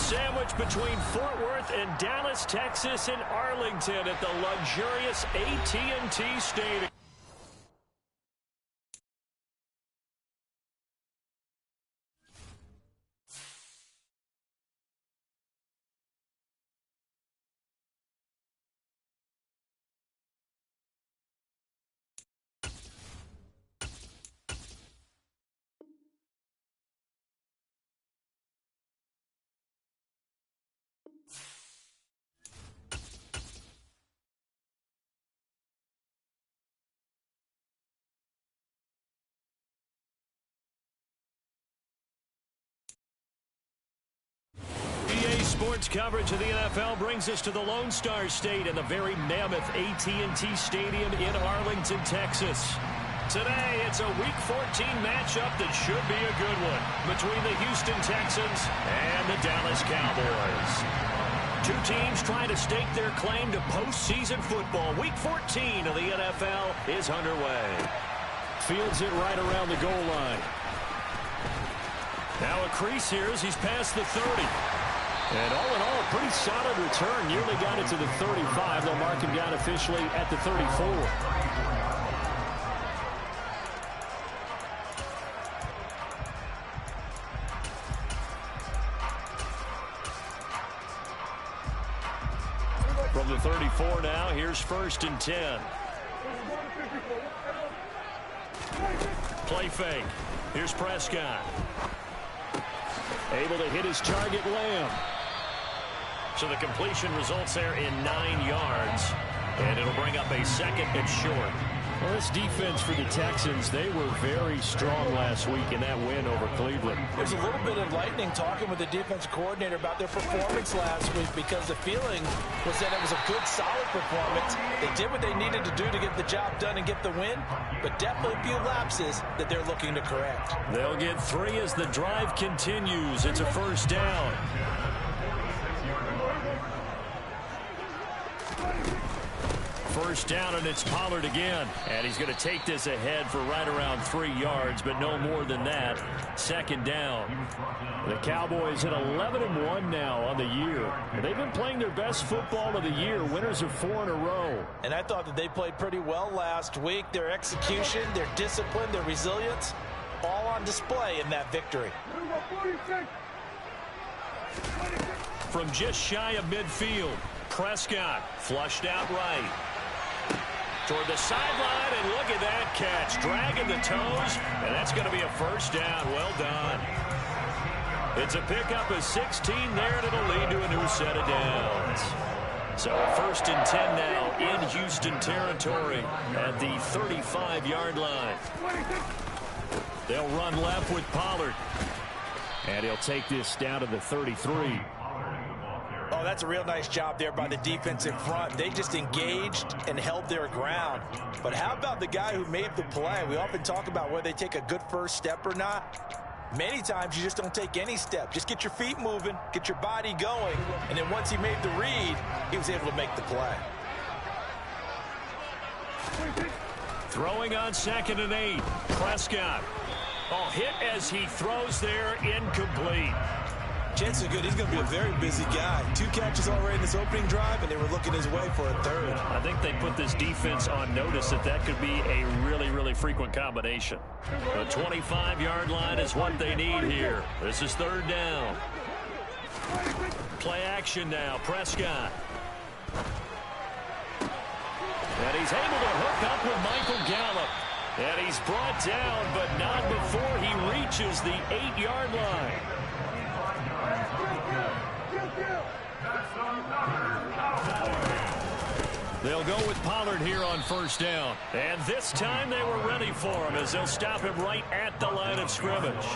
sandwich between Fort Worth and Dallas, Texas, and Arlington at the luxurious AT&T Stadium. Sports coverage of the NFL brings us to the Lone Star State and the very mammoth AT&T Stadium in Arlington, Texas. Today, it's a Week 14 matchup that should be a good one between the Houston Texans and the Dallas Cowboys. Two teams trying to stake their claim to postseason football. Week 14 of the NFL is underway. Fields it right around the goal line. Now a crease here as he's past the 30. And all in all, a pretty solid return. Nearly got it to the 35. They'll mark him down officially at the 34. From the 34 now, here's 1st and 10. Play fake. Here's Prescott. Able to hit his target, Lamb. So the completion results there in 9 yards. And it'll bring up a 2nd and short. Well, this defense for the Texans, they were very strong last week in that win over Cleveland. There's a little bit of lightning talking with the defense coordinator about their performance last week because the feeling was that it was a good, solid performance. They did what they needed to do to get the job done and get the win, but definitely a few lapses that they're looking to correct. They'll get 3 as the drive continues. It's a 1st down. First down, and it's Pollard again. And he's going to take this ahead for right around 3 yards, but no more than that. 2nd down. The Cowboys at 11-1 now on the year. And they've been playing their best football of the year. Winners of 4 in a row. And I thought that they played pretty well last week. Their execution, their discipline, their resilience, all on display in that victory. From just shy of midfield, Prescott flushed out right. Toward the sideline, and look at that catch. Dragging the toes, and that's going to be a 1st down. Well done. It's a pickup of 16 there, and it'll lead to a new set of downs. So 1st and 10 now in Houston territory at the 35-yard line. They'll run left with Pollard. And he'll take this down to the 33. Oh, that's a real nice job there by the defense in front. They just engaged and held their ground. But how about the guy who made the play? We often talk about whether they take a good first step or not. Many times you just don't take any step. Just get your feet moving, get your body going, and then once he made the read, he was able to make the play. Throwing on 2nd and 8. Prescott. Oh, hit as he throws there, incomplete. Chances are good he's going to be a very busy guy. 2 catches already in this opening drive, and they were looking his way for a 3rd. I think they put this defense on notice that could be a really, really frequent combination. The 25-yard line is what they need here. This is 3rd down. Play action now, Prescott. And he's able to hook up with Michael Gallup. And he's brought down, but not before he reaches the 8-yard line. They'll go with Pollard here on 1st down. And this time they were ready for him as they'll stop him right at the line of scrimmage.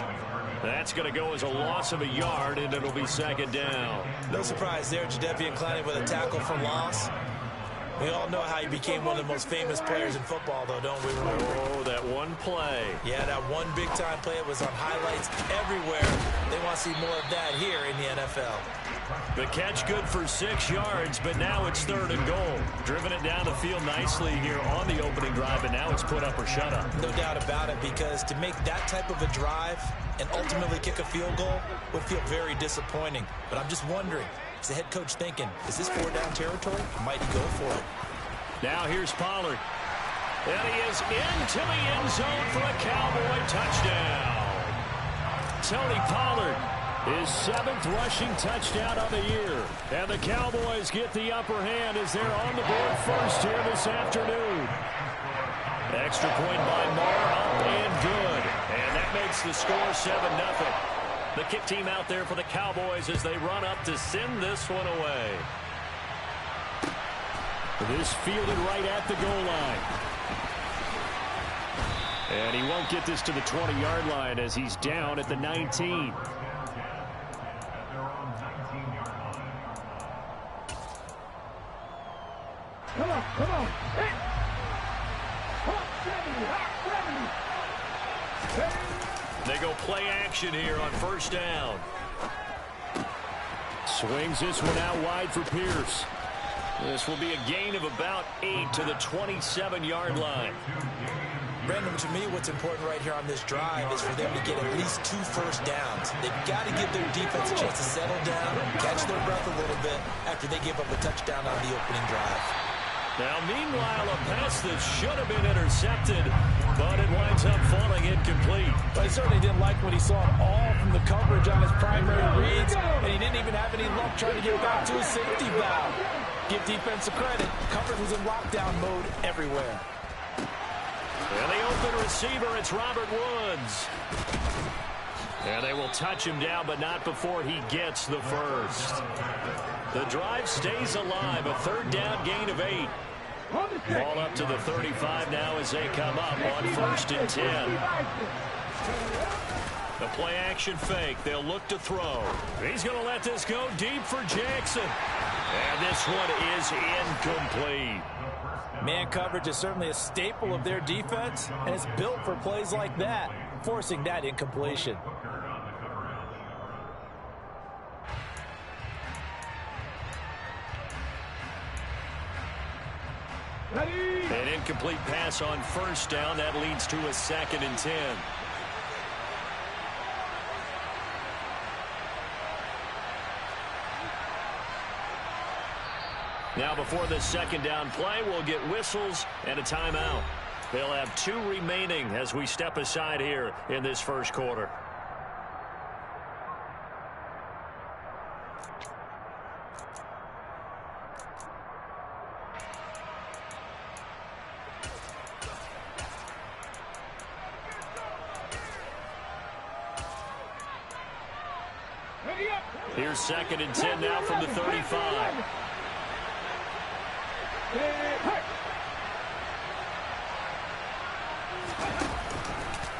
That's going to go as a loss of a yard, and it'll be 2nd down. No surprise there, GOTW inclining with a tackle for loss. We all know how he became one of the most famous players in football, though, don't we? Oh, that one play. Yeah, that one big-time play. It was on highlights everywhere. They want to see more of that here in the NFL. The catch good for 6 yards, but now it's 3rd and goal. Driven it down the field nicely here on the opening drive, and now it's put up or shut up. No doubt about it, because to make that type of a drive and ultimately kick a field goal would feel very disappointing. But I'm just wondering, is the head coach thinking, is this 4-down territory? Might he go for it? Now here's Pollard. And he is into the end zone for a Cowboy touchdown. Tony Pollard, his 7th rushing touchdown of the year. And the Cowboys get the upper hand as they're on the board first here this afternoon. Extra point by Marr, up and good. And that makes the score 7-0. The kick team out there for the Cowboys as they run up to send this one away. This fielded right at the goal line. And he won't get this to the 20-yard line as he's down at the 19. Come on. They go play action here on 1st down. Swings this one out wide for Pierce. This will be a gain of about 8 to the 27-yard line. Brandon, to me, what's important right here on this drive is for them to get at least 2 first downs. They've got to give their defense a chance to settle down, catch their breath a little bit after they give up a touchdown on the opening drive. Now, meanwhile, a pass that should have been intercepted, but it winds up falling incomplete. But he certainly didn't like what he saw at all from the coverage on his primary reads, and he didn't even have any luck trying to get back to his safety valve. Give defense a credit. Coverage was in lockdown mode everywhere. And the open receiver, it's Robert Woods. And they will touch him down, but not before he gets the first. The drive stays alive, a 3rd down gain of 8. Ball up to the 35 now as they come up on 1st and 10. The play action fake. They'll look to throw. He's going to let this go deep for Jackson. And this one is incomplete. Man coverage is certainly a staple of their defense, and it's built for plays like that, forcing that incompletion. An incomplete pass on 1st down. That leads to a 2nd and 10. Now before this 2nd down play, we'll get whistles and a timeout. They'll have 2 remaining as we step aside here in this 1st quarter. Here's 2nd and 10 now from the 35.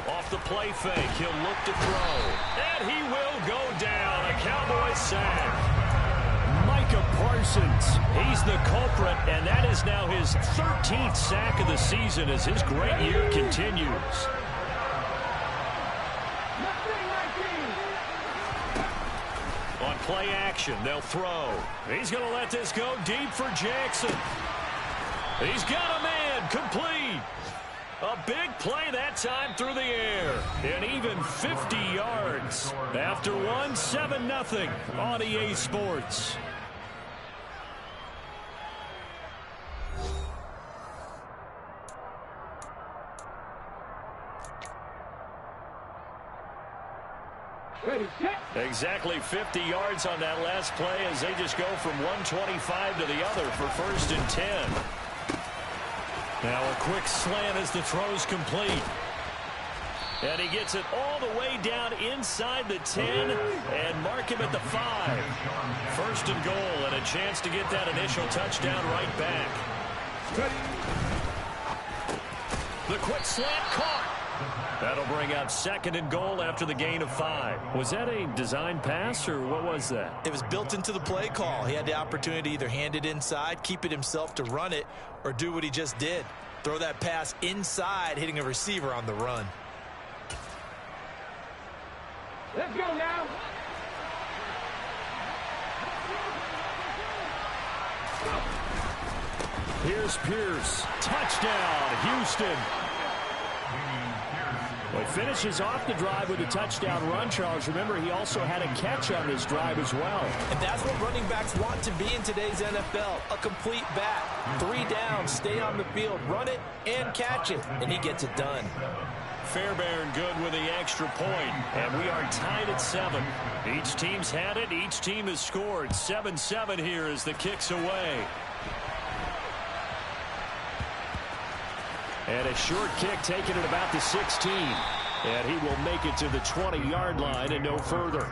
Off the play fake, he'll look to throw. And he will go down. A Cowboys sack. Micah Parsons, he's the culprit, and that is now his 13th sack of the season as his great year continues. On play action, they'll throw. He's going to let this go deep for Jackson. He's got a man, complete. A big play that time through the air. And even 50 yards. After one, 7-0 on EA Sports. Exactly 50 yards on that last play as they just go from 125 to the other for 1st and 10. Now a quick slant as the throw's complete. And he gets it all the way down inside the 10 and mark him at the 5. 1st and goal and a chance to get that initial touchdown right back. The quick slant caught. That'll bring up 2nd and goal after the gain of 5. Was that a design pass, or what was that? It was built into the play call. He had the opportunity to either hand it inside, keep it himself to run it, or do what he just did. Throw that pass inside, hitting a receiver on the run. Let's go now. Here's Pierce. Touchdown, Houston. Well, he finishes off the drive with a touchdown run, Charles. Remember, he also had a catch on this drive as well. And that's what running backs want to be in today's NFL, a complete back. 3 downs, stay on the field, run it, and catch it, and he gets it done. Fairbairn good with the extra point, and we are tied at 7. Each team's had it, each team has scored. 7-7 here as the kick's away. And a short kick taken at about the 16. And he will make it to the 20-yard line and no further.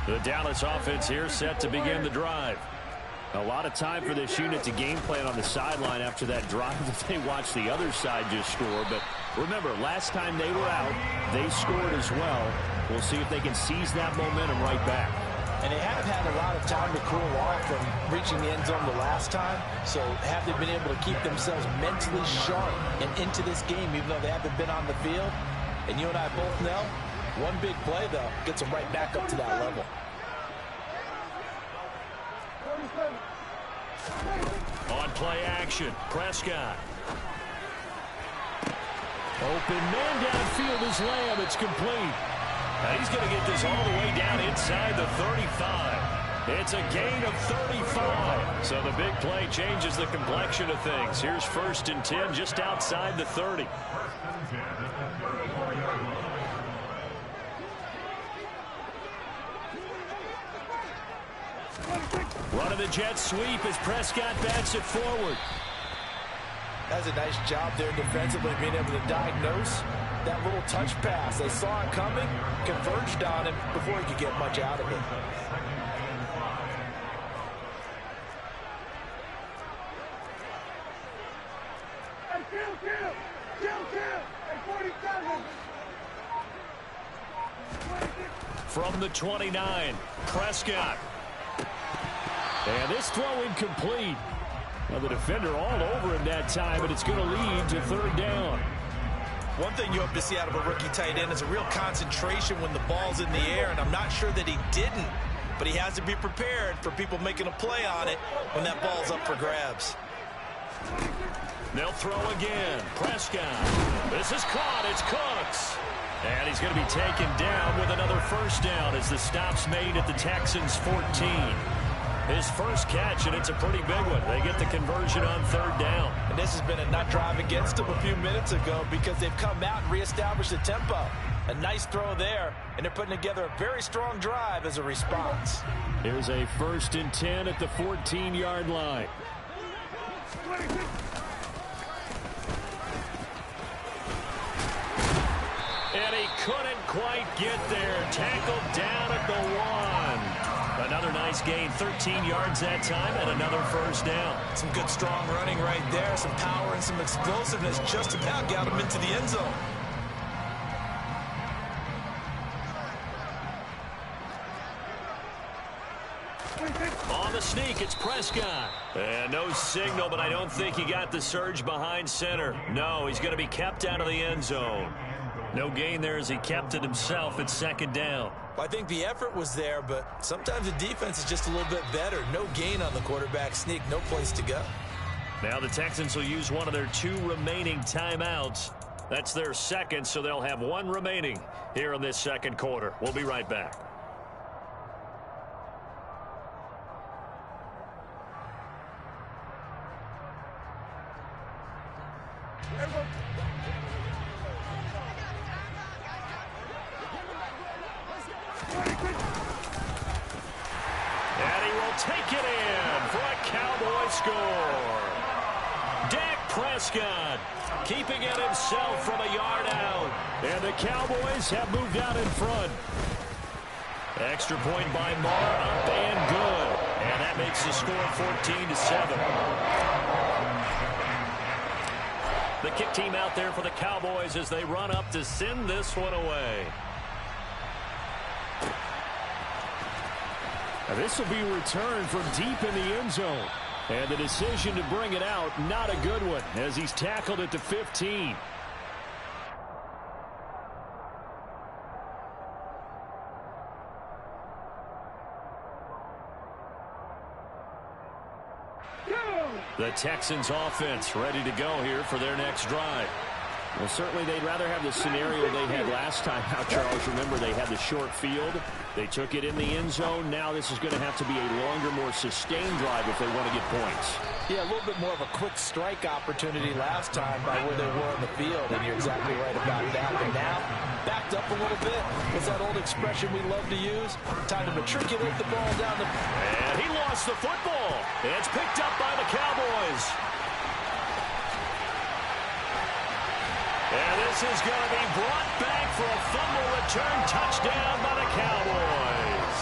The Dallas offense here set to begin the drive. A lot of time for this unit to game plan on the sideline after that drive that they watched the other side just score. But remember, last time they were out, they scored as well. We'll see if they can seize that momentum right back. And they have had a lot of time to cool off from reaching the end zone the last time. So have they been able to keep themselves mentally sharp and into this game, even though they haven't been on the field? And you and I both know, one big play, though, gets them right back up to that level. On play action, Prescott. Open man downfield is Lamb. It's complete. Now he's going to get this all the way down inside the 35. It's a gain of 35. So the big play changes the complexion of things. Here's 1st and 10 just outside the 30. Running the jet sweep as Prescott backs it forward. That's a nice job there defensively, being able to diagnose that little touch pass. They saw it coming, converged on him before he could get much out of it. From the 29, Prescott. And this throw incomplete. Well, the defender all over him that time, but it's going to lead to 3rd down. One thing you hope to see out of a rookie tight end is a real concentration when the ball's in the air, and I'm not sure that he didn't, but he has to be prepared for people making a play on it when that ball's up for grabs. They'll throw again. Prescott. This is caught. It's Cooks. And he's going to be taken down with another 1st down as the stop's made at the Texans' 14. His first catch, and it's a pretty big one. They get the conversion on 3rd down. And this has been a nut drive against them a few minutes ago because they've come out and reestablished the tempo. A nice throw there, and they're putting together a very strong drive as a response. Here's a 1st and 10 at the 14-yard line. And he couldn't quite get there. Tackled down at the 1. Another nice gain, 13 yards that time, and another 1st down. Some good, strong running right there. Some power and some explosiveness just about got him into the end zone. On the sneak, it's Prescott. And no signal, but I don't think he got the surge behind center. No, he's going to be kept out of the end zone. No gain there as he kept it himself at 2nd down. Well, I think the effort was there, but sometimes the defense is just a little bit better. No gain on the quarterback sneak, no place to go. Now the Texans will use one of their 2 remaining timeouts. That's their 2nd, so they'll have 1 remaining here in this 2nd quarter. We'll be right back. And he will take it in for a Cowboy score. Dak Prescott keeping it himself from a yard out. And the Cowboys have moved out in front. Extra point by Marr, up and good. And that makes the score 14-7. The kick team out there for the Cowboys as they run up to send this one away. Now this will be returned from deep in the end zone. And the decision to bring it out, not a good one, as he's tackled at the 15. The Texans offense ready to go here for their next drive. Well, certainly they'd rather have the scenario they had last time. Now, Charles, remember they had the short field. They took it in the end zone. Now this is going to have to be a longer, more sustained drive if they want to get points. Yeah, a little bit more of a quick strike opportunity last time by where they were on the field, and you're exactly right about that. But now, backed up a little bit. What's that old expression we love to use? Time to matriculate the ball down the... And he lost the football. It's picked up by the Cowboys. And this is going to be brought back for a fumble return touchdown by the Cowboys.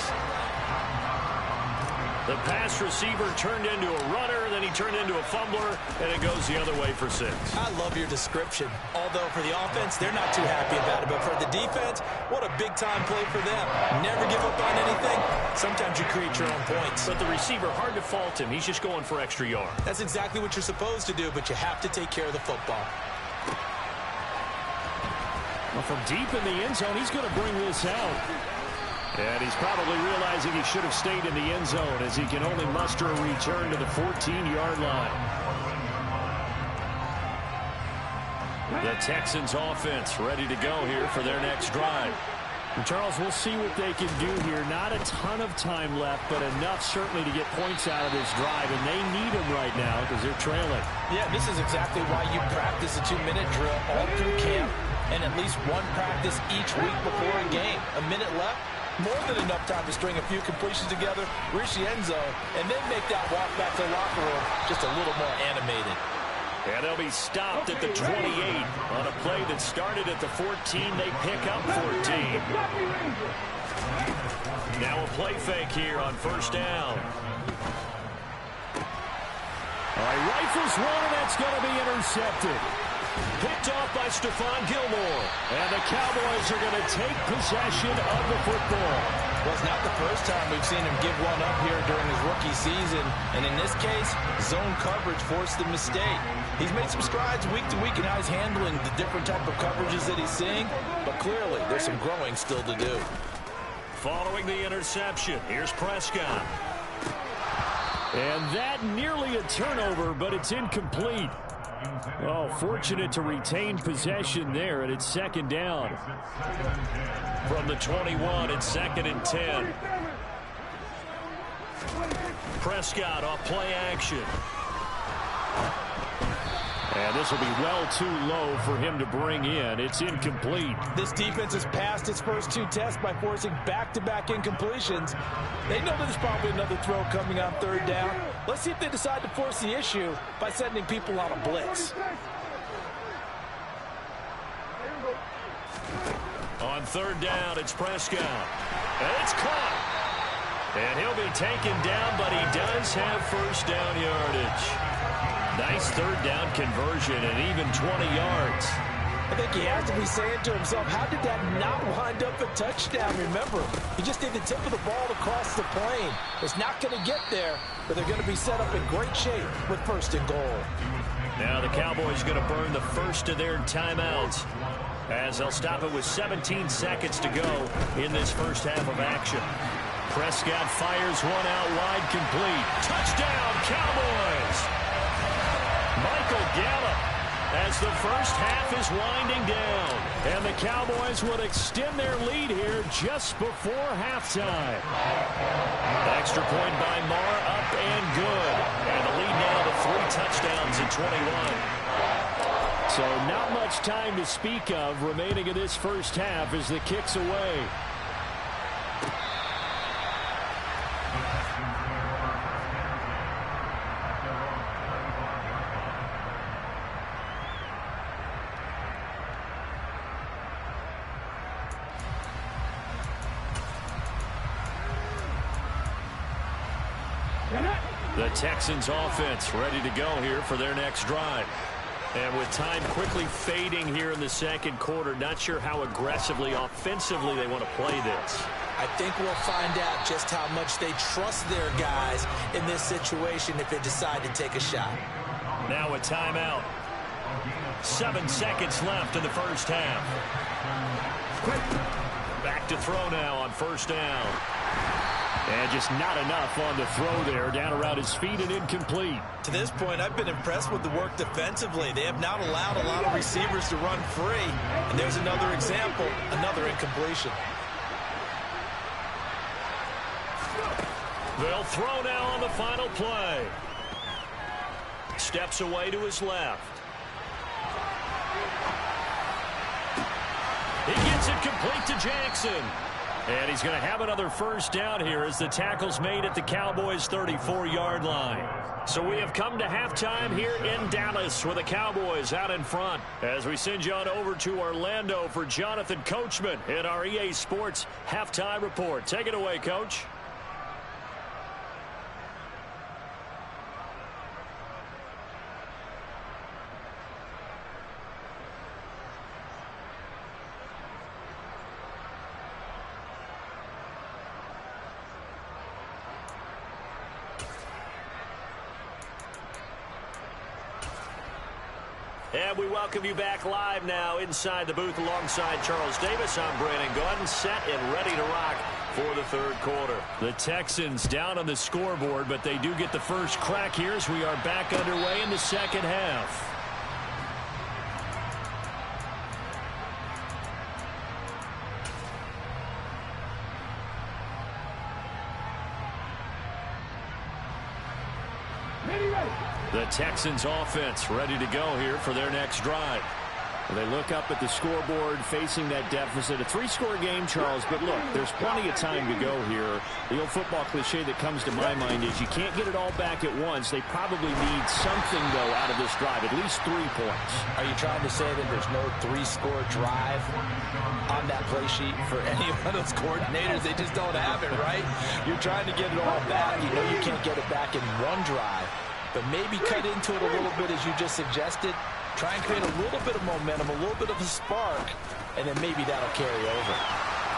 The pass receiver turned into a runner, then he turned into a fumbler, and it goes the other way for 6. I love your description. Although for the offense, they're not too happy about it. But for the defense, what a big-time play for them. Never give up on anything. Sometimes you create your own points. But the receiver, hard to fault him. He's just going for extra yard. That's exactly what you're supposed to do, but you have to take care of the football. Well, from deep in the end zone, he's going to bring this out. And he's probably realizing he should have stayed in the end zone as he can only muster a return to the 14-yard line. The Texans offense ready to go here for their next drive. And Charles, we'll see what they can do here. Not a ton of time left, but enough certainly to get points out of this drive. And they need them right now because they're trailing. Yeah, this is exactly why you practice a 2-minute drill all through camp and at least one practice each week before a game. A minute left, more than enough time to string a few completions together, reach the end zone, and then make that walk back to the locker room just a little more animated. And they'll be stopped at the 28 on a play that started at the 14. They pick up 14. Now a play fake here on first down. All right, rifles one, and that's going to be intercepted. Picked off by Stephon Gilmore. And the Cowboys are going to take possession of the football. Well, it's not the first time we've seen him give one up here during his rookie season. And in this case, zone coverage forced the mistake. He's made some strides week to week in how he's handling the different type of coverages that he's seeing. But clearly, there's some growing still to do. Following the interception, here's Prescott. And that nearly a turnover, but it's incomplete. Oh, fortunate to retain possession there, and it's second down. From the 21, it's 2nd and 10. Prescott off play action. And this will be well too low for him to bring in. It's incomplete. This defense has passed its first 2 tests by forcing back-to-back incompletions. They know there's probably another throw coming on 3rd down. Let's see if they decide to force the issue by sending people on a blitz. On 3rd down, it's Prescott. And it's caught. And he'll be taken down, but he does have first down yardage. Nice 3rd down conversion and even 20 yards. I think he has to be saying to himself, how did that not wind up a touchdown? Remember, he just did the tip of the ball across the plane. It's not going to get there, but they're going to be set up in great shape with 1st and goal. Now the Cowboys going to burn the first of their timeouts as they'll stop it with 17 seconds to go in this first half of action. Prescott fires one out wide, complete. Touchdown, Cowboys! Michael Gallup as the first half is winding down. And the Cowboys will extend their lead here just before halftime. Extra point by Marr, up and good. And the lead now to 3 touchdowns in 21. So not much time to speak of remaining in this first half as the kick's away. The Texans offense ready to go here for their next drive. And with time quickly fading here in the second quarter, not sure how aggressively, offensively they want to play this. I think we'll find out just how much they trust their guys in this situation if they decide to take a shot. Now a timeout. 7 seconds left in the first half. Back to throw now on first down. And just not enough on the throw there. Down around his feet and incomplete. To this point, I've been impressed with the work defensively. They have not allowed a lot of receivers to run free. And there's another example, another incompletion. They'll throw now on the final play. Steps away to his left. He gets it complete to Jackson. And he's going to have another first down here as the tackle's made at the Cowboys' 34-yard line. So we have come to halftime here in Dallas with the Cowboys out in front. As we send you on over to Orlando for Jonathan Coachman in our EA Sports Halftime Report. Take it away, Coach. And we welcome you back live now inside the booth alongside Charles Davis. I'm Brandon Gunn, set and ready to rock for the third quarter. The Texans down on the scoreboard, but they do get the first crack here as we are back underway in the second half. The Texans offense ready to go here for their next drive. They look up at the scoreboard facing that deficit. A three-score game, Charles, but look, there's plenty of time to go here. The old football cliche that comes to my mind is you can't get it all back at once. They probably need something, though, out of this drive, at least 3 points. Are you trying to say that there's no three-score drive on that play sheet for any of those coordinators? They just don't have it, right? You're trying to get it all back. You know you can't get it back in one drive. But maybe cut into it a little bit as you just suggested. Try and create a little bit of momentum, a little bit of a spark, and then maybe that'll carry over.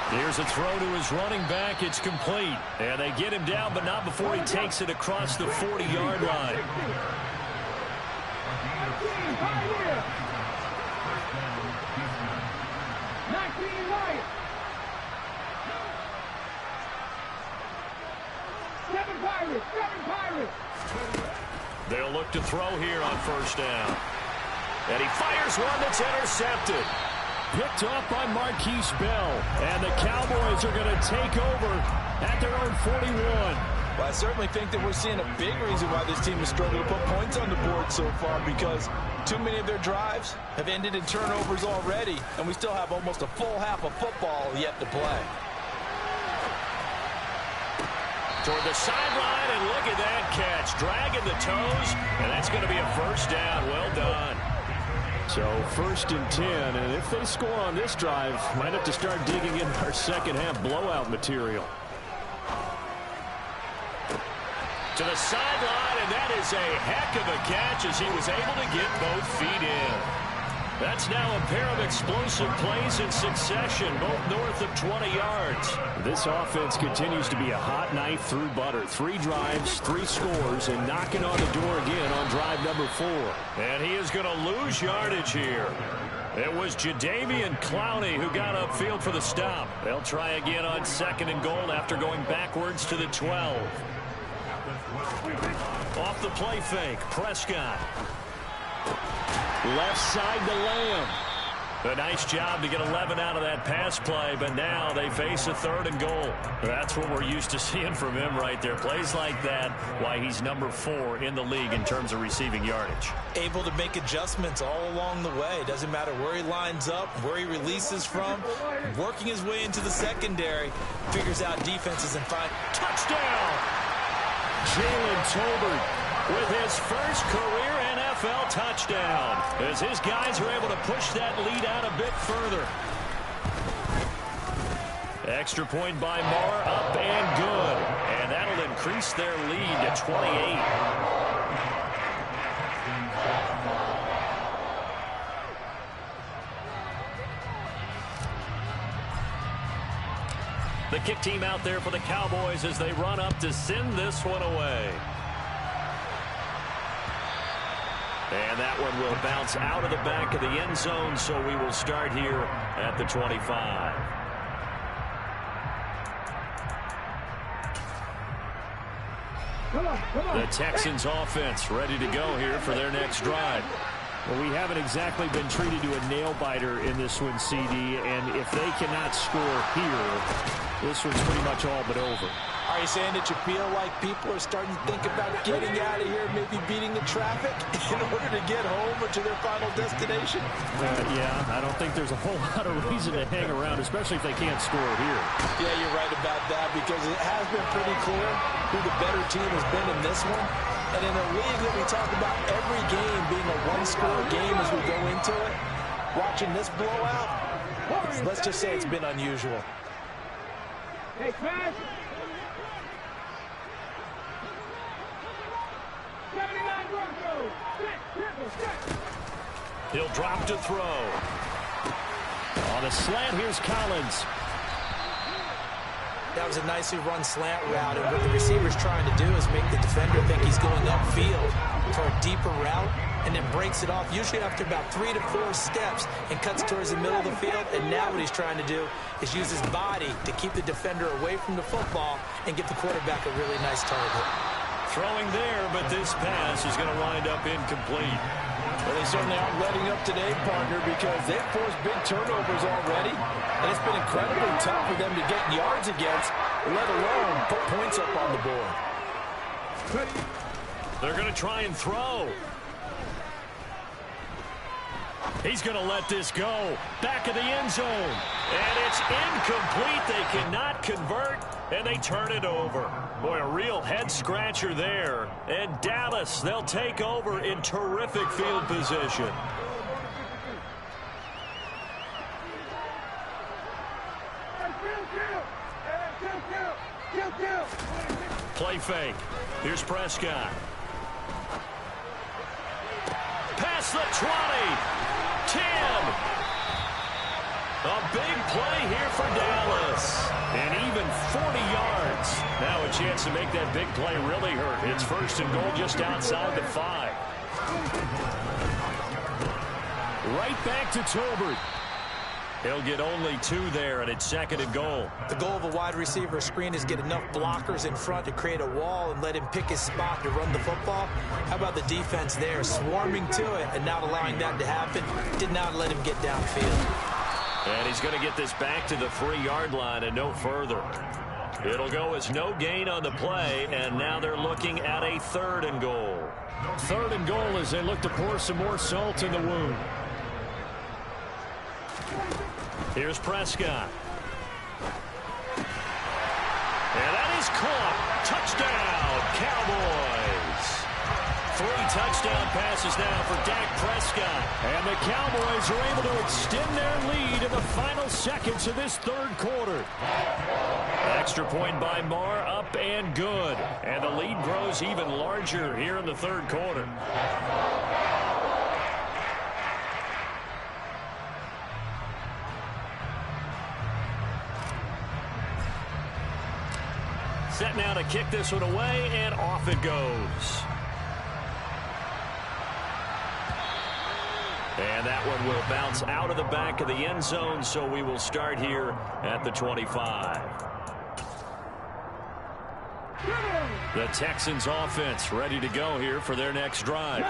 Here's a throw to his running back. It's complete. And they get him down, but not before he takes it across the 40-yard line. Seven Pirates! They'll look to throw here on first down. And he fires one that's intercepted. Picked off by Marquise Bell. And the Cowboys are going to take over at their own 41. Well, I certainly think that we're seeing a big reason why this team has struggled to put points on the board so far, because too many of their drives have ended in turnovers already, and we still have almost a full half of football yet to play. Toward the sideline, and look at that catch. Dragging the toes, and that's going to be a first down. Well done. So 1st and 10, and if they score on this drive, might have to start digging in our second half blowout material. To the sideline, and that is a heck of a catch as he was able to get both feet in. That's now a pair of explosive plays in succession, both north of 20 yards. This offense continues to be a hot knife through butter. 3 drives, 3 scores, and knocking on the door again on drive number 4. And he is going to lose yardage here. It was Jadeveon Clowney who got upfield for the stop. They'll try again on 2nd and goal after going backwards to the 12. Off the play fake, Prescott. Left side to Lamb. A nice job to get 11 out of that pass play, but now they face a 3rd and goal. That's what we're used to seeing from him right there. Plays like that, why he's number 4 in the league in terms of receiving yardage. Able to make adjustments all along the way. Doesn't matter where he lines up, where he releases from. Working his way into the secondary. Figures out defenses and finds touchdown! Jalen Tolbert with his first career NFL touchdown as his guys are able to push that lead out a bit further. Extra point by Marr, up and good. And that'll increase their lead to 28. The kick team out there for the Cowboys as they run up to send this one away. And that one will bounce out of the back of the end zone, so we will start here at the 25. The Texans offense ready to go here for their next drive. Well, we haven't exactly been treated to a nail-biter in this one, CD, and if they cannot score here, this one's pretty much all but over. Are you saying that you feel like people are starting to think about getting out of here, maybe beating the traffic in order to get home or to their final destination? Yeah, I don't think there's a whole lot of reason to hang around, especially if they can't score here. Yeah, you're right about that, because it has been pretty clear who the better team has been in this one. And in a league that we talk about every game being a one-score game as we go into it, watching this blowout, let's just say it's been unusual. Hey, smash! 79 Broncos! He'll drop to throw. On a slant, here's Collins. That was a nicely run slant route, and what the receiver's trying to do is make the defender think he's going upfield for a deeper route, and then breaks it off, usually after about 3 to 4 steps, and cuts towards the middle of the field. And now what he's trying to do is use his body to keep the defender away from the football and get the quarterback a really nice target. Throwing there, but this pass is going to wind up incomplete. Well, they certainly aren't letting up today, partner, because they've forced big turnovers already, and it's been incredibly tough for them to get yards against, let alone put points up on the board. They're going to try and throw. He's going to let this go. Back of the end zone. And it's incomplete. They cannot convert, and they turn it over. Boy, a real head-scratcher there. And Dallas, they'll take over in terrific field position. Play fake. Here's Prescott. Past the 20. 10. A big play here for Dallas. And even 40 yards. Now a chance to make that big play really hurt. It's first and goal just outside the 5. Right back to Tolbert. He'll get only 2 there, and it's second and goal. The goal of a wide receiver screen is get enough blockers in front to create a wall and let him pick his spot to run the football. How about the defense there, swarming to it and not allowing that to happen? Did not let him get downfield. And he's going to get this back to the 3-yard line and no further. It'll go as no gain on the play, and now they're looking at a 3rd and goal. 3rd and goal as they look to pour some more salt in the wound. Here's Prescott. And that is caught. Touchdown, Cowboys. 3 touchdown passes now for Dak Prescott. And the Cowboys are able to extend their lead in the final seconds of this 3rd quarter. Extra point by Marr, up and good. And the lead grows even larger here in the 3rd quarter. Set now to kick this one away, and off it goes. And that one will bounce out of the back of the end zone, so we will start here at the 25. The Texans offense ready to go here for their next drive.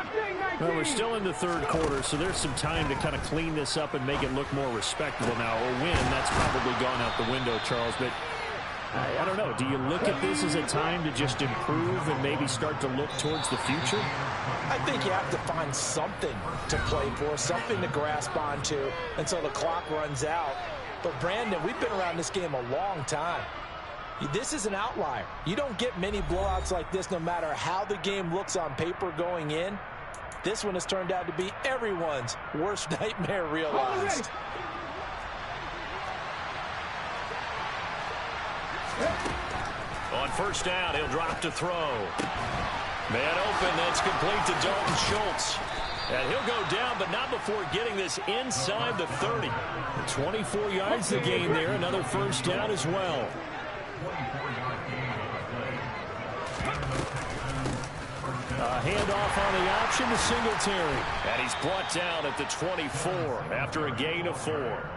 Well, we're still in the 3rd quarter, so there's some time to kind of clean this up and make it look more respectable now. A win, that's probably gone out the window, Charles, but I don't know. Do you look at this as a time to just improve and maybe start to look towards the future? I think you have to find something to play for, something to grasp onto until the clock runs out. But, Brandon, we've been around this game a long time. This is an outlier. You don't get many blowouts like this no matter how the game looks on paper going in. This one has turned out to be everyone's worst nightmare realized. On first down, he'll drop to throw. Man open, that's complete to Dalton Schultz. And he'll go down, but not before getting this inside the 30. 24 yards to gain there. Another first down as well. A handoff on the option to Singletary. And he's brought down at the 24 after a gain of 4.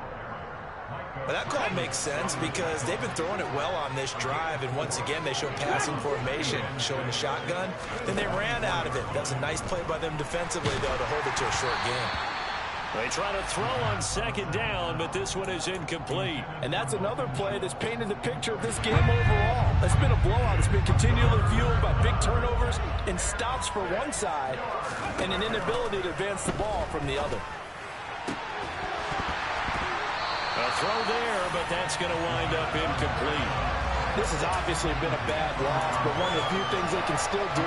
Well, that call makes sense because they've been throwing it well on this drive, and once again they show passing formation, showing the shotgun. Then they ran out of it. That's a nice play by them defensively, though, to hold it to a short game. They try to throw on second down, but this one is incomplete. And that's another play that's painted the picture of this game overall. It's been a blowout. It's been continually fueled by big turnovers and stops for one side and an inability to advance the ball from the other. A throw there, but that's going to wind up incomplete. This has obviously been a bad loss, but one of the few things they can still do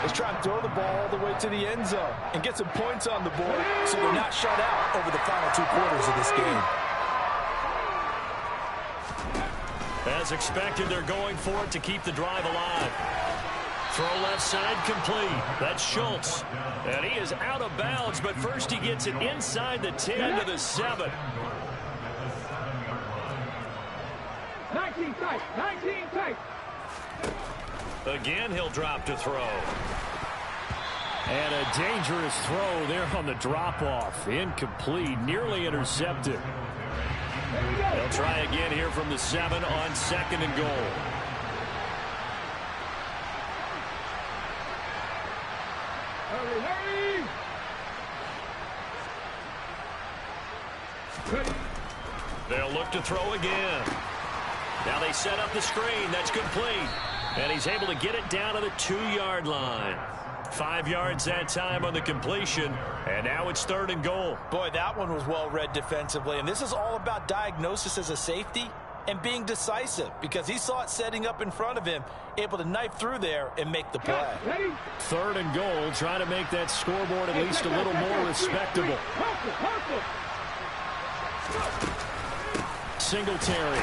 is try and throw the ball all the way to the end zone and get some points on the board so they're not shut out over the final 2 quarters of this game. As expected, they're going for it to keep the drive alive. Throw left side complete. That's Schultz. And he is out of bounds, but first he gets it inside the 10 to the 7. 19 tight, 19 tight. Again, he'll drop to throw. And a dangerous throw there on the drop-off. Incomplete, nearly intercepted. They'll try again here from the 7 on 2nd and goal. Hurry, hurry. They'll look to throw again. Now they set up the screen. That's complete. And he's able to get it down to the 2-yard line. 5 yards that time on the completion. And now it's 3rd and goal. Boy, that one was well read defensively. And this is all about diagnosis as a safety and being decisive because he saw it setting up in front of him, able to knife through there and make the play. 3rd and goal, trying to make that scoreboard at least a little more respectable. Singletary.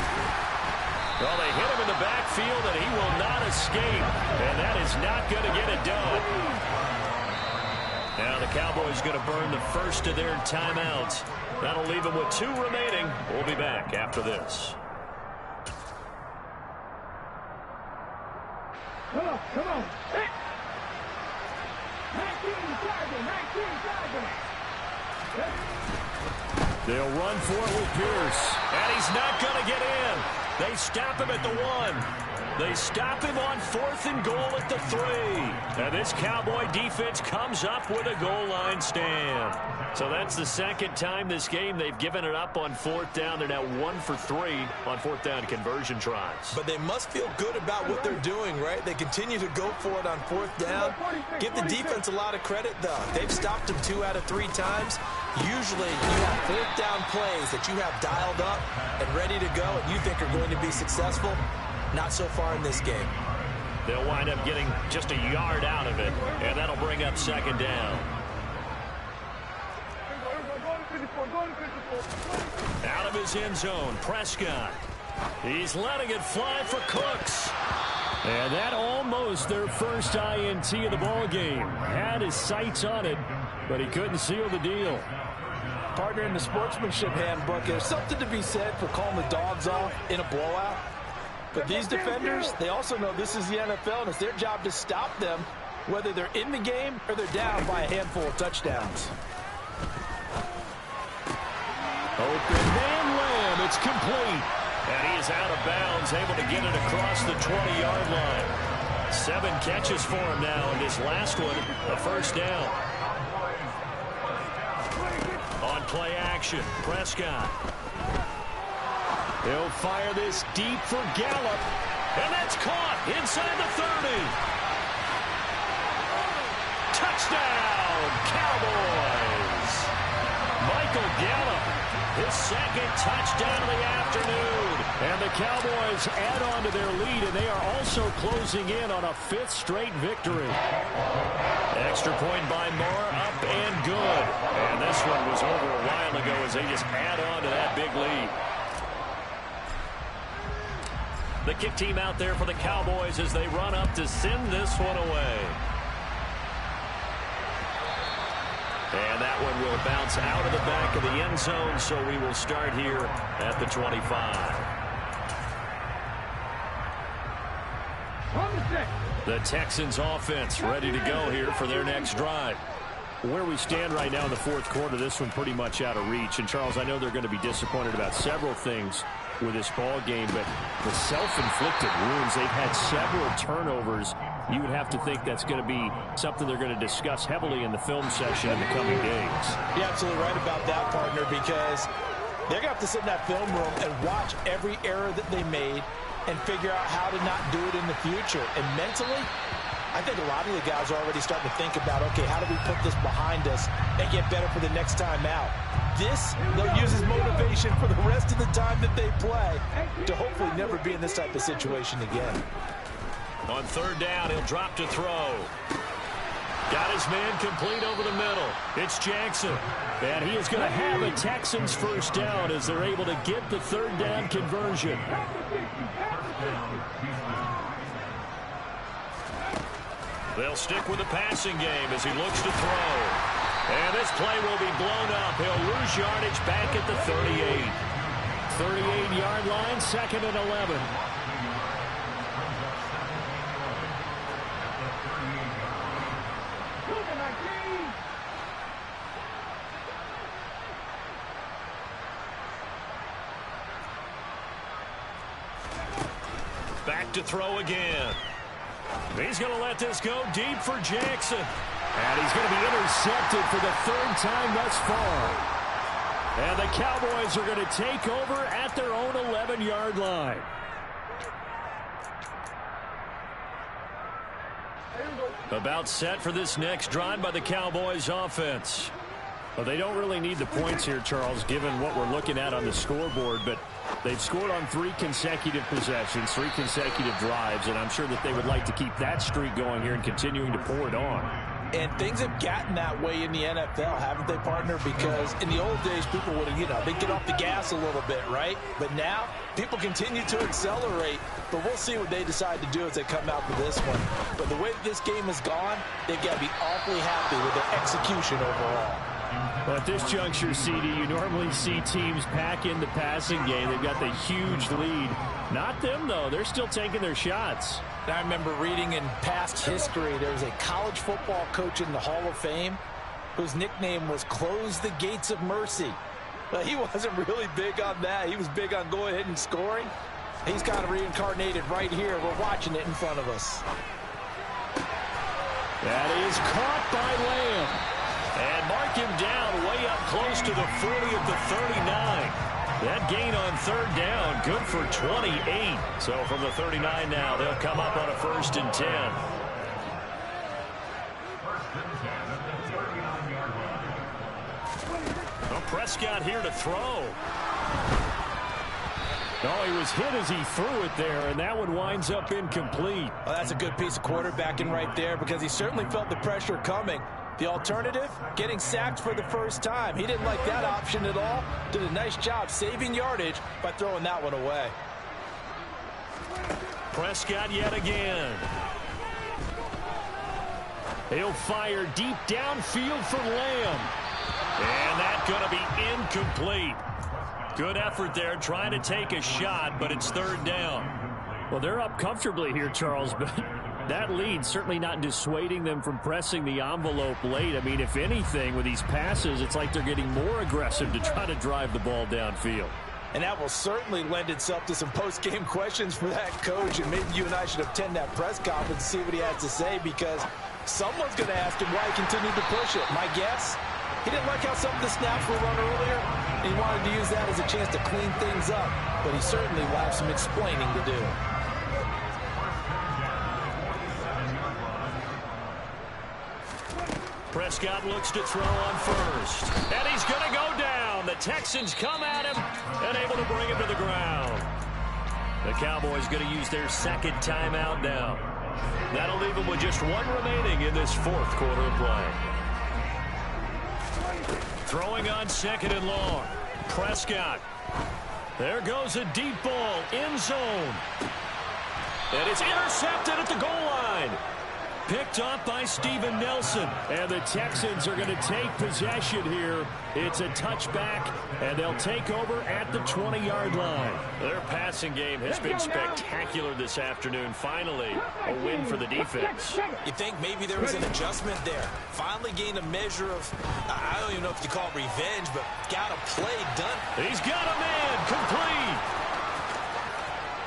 Well, they hit him in the backfield, and he will not escape. And that is not going to get it done. Now the Cowboys going to burn the first of their timeouts. That'll leave them with 2 remaining. We'll be back after this. Come on, come on. 19 target. They'll run for it with Pierce. And he's not going to get in. They stop him at the 1. They stop him on 4th and goal at the 3. And this Cowboy defense comes up with a goal line stand. So that's the 2nd time this game they've given it up on 4th down. They're now 1 for 3 on 4th down conversion tries. But they must feel good about what they're doing, right? They continue to go for it on 4th down. Give the defense a lot of credit, though. They've stopped them 2 out of 3 times. Usually you have 4th down plays that you have dialed up and ready to go and you think are going to be successful. Not so far in this game. They'll wind up getting just a yard out of it, and that'll bring up 2nd down. Out of his end zone, Prescott. He's letting it fly for Cooks. And that almost their first INT of the ball game. Had his sights on it, but he couldn't seal the deal. Partner, in the sportsmanship handbook, there's something to be said for calling the dogs off in a blowout. But these defenders, they also know this is the NFL, and it's their job to stop them, whether they're in the game or they're down by a handful of touchdowns. Open man Lamb, it's complete. And he is out of bounds, able to get it across the 20-yard line. 7 catches for him now, and this last one, a first down. On play action, Prescott. He'll fire this deep for Gallup. And that's caught inside the 30. Touchdown, Cowboys. Michael Gallup, his 2nd touchdown of the afternoon. And the Cowboys add on to their lead, and they are also closing in on a 5th straight victory. Extra point by Moore, up and good. And this one was over a while ago as they just add on to that big lead. The kick team out there for the Cowboys as they run up to send this one away. And that one will bounce out of the back of the end zone, so we will start here at the 25. The Texans offense ready to go here for their next drive. Where we stand right now in the fourth quarter, this one pretty much out of reach. And, Charles, I know they're going to be disappointed about several things with this ball game, but the self-inflicted wounds, they've had several turnovers. You would have to think that's going to be something they're going to discuss heavily in the film session in the coming days. You're absolutely right about that, partner, because they're going to have to sit in that film room and watch every error that they made and figure out how to not do it in the future. And mentally, I think a lot of the guys are already starting to think about, okay, how do we put this behind us and get better for the next time out? This, they'll use as motivation for the rest of the time that they play to hopefully never be in this type of situation again. On third down, he'll drop to throw. Got his man complete over the middle. It's Jackson. And he is going to have a Texans first down as they're able to get the third down conversion. They'll stick with the passing game as he looks to throw. And this play will be blown up. He'll lose yardage back at the 38. 38-yard line, 2nd and 11. Back to throw again. He's going to let this go deep for Jackson. And he's going to be intercepted for the third time thus far. And the Cowboys are going to take over at their own 11-yard line. About set for this next drive by the Cowboys offense. Well, they don't really need the points here, Charles, given what we're looking at on the scoreboard, but they've scored on 3 consecutive possessions, 3 consecutive drives, and I'm sure that they would like to keep that streak going here and continuing to pour it on. And things have gotten that way in the NFL, haven't they, partner? Because in the old days, people would have, they'd get off the gas a little bit, right? But now, people continue to accelerate. But we'll see what they decide to do as they come out for this one. But the way that this game has gone, they've got to be awfully happy with their execution overall. Well, at this juncture, CD, you normally see teams pack in the passing game. They've got the huge lead. Not them, though. They're still taking their shots. I remember reading in past history, there was a college football coach in the Hall of Fame whose nickname was Close the Gates of Mercy. But he wasn't really big on that. He was big on going ahead and scoring. He's kind of reincarnated right here. We're watching it in front of us. That is caught by Lamb. And mark him down way up close to the 40 at the 39. That gain on third down, good for 28. So from the 39 now, they'll come up on a 1st and 10. Well, Prescott here to throw. Oh, he was hit as he threw it there, and that one winds up incomplete. Well, that's a good piece of quarterbacking right there because he certainly felt the pressure coming. The alternative, getting sacked for the first time. He didn't like that option at all. Did a nice job saving yardage by throwing that one away. Prescott yet again. He'll fire deep downfield for Lamb. And that's going to be incomplete. Good effort there, trying to take a shot, but it's third down. Well, they're up comfortably here, Charles, but that lead certainly not dissuading them from pressing the envelope late. I mean, if anything, with these passes, it's like they're getting more aggressive to try to drive the ball downfield. And that will certainly lend itself to some post-game questions for that coach, and maybe you and I should attend that press conference to see what he has to say, because someone's going to ask him why he continued to push it. My guess, he didn't like how some of the snaps were run earlier, and he wanted to use that as a chance to clean things up, but he certainly will have some explaining to do. Prescott looks to throw on first. And he's going to go down. The Texans come at him and able to bring him to the ground. The Cowboys going to use their 2nd timeout now. That'll leave them with just 1 remaining in this 4th quarter of play. Throwing on 2nd and long. Prescott. There goes a deep ball. End zone. And it's intercepted at the goal line. Picked off by Steven Nelson. And the Texans are going to take possession here. It's a touchback, and they'll take over at the 20-yard line. Their passing game has been spectacular this afternoon. Finally, a win for the defense. You think maybe there was an adjustment there. Finally gained a measure of, I don't even know if you call it revenge, but got a play done. He's got a man complete.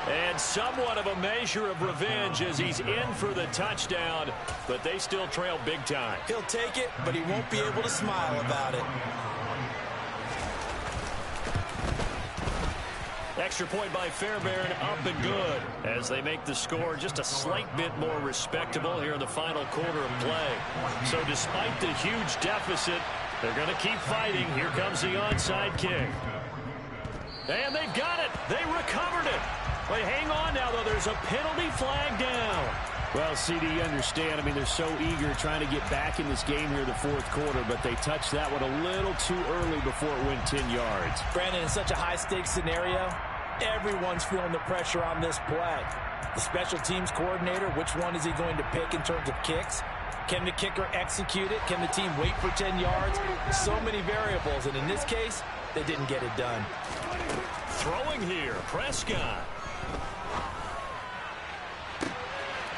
And somewhat of a measure of revenge as he's in for the touchdown, but they still trail big time. He'll take it, but he won't be able to smile about it. Extra point by Fairbairn, up and good, as they make the score just a slight bit more respectable here in the final quarter of play. So despite the huge deficit, they're going to keep fighting. Here comes the onside kick. And they've got it. They recovered it. But hang on now, though. There's a penalty flag down. Well, CD, you understand. I mean, they're so eager trying to get back in this game here in the fourth quarter, but they touched that one a little too early before it went 10 yards. Brandon, in such a high-stakes scenario, everyone's feeling the pressure on this play. The special teams coordinator, which one is he going to pick in terms of kicks? Can the kicker execute it? Can the team wait for 10 yards? So many variables, and in this case, they didn't get it done. Throwing here, Prescott.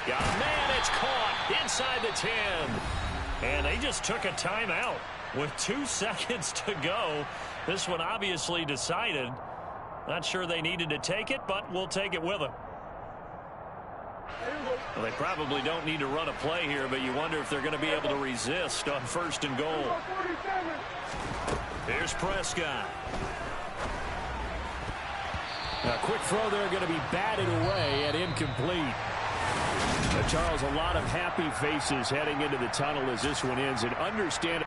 Got a man, it's caught inside the 10. And they just took a timeout with 2 seconds to go. This one obviously decided. Not sure they needed to take it, but we'll take it with them. Well, they probably don't need to run a play here, but you wonder if they're going to be able to resist on 1st and goal. Here's Prescott. A quick throw there, going to be batted away and incomplete. Charles, a lot of happy faces heading into the tunnel as this one ends, and understand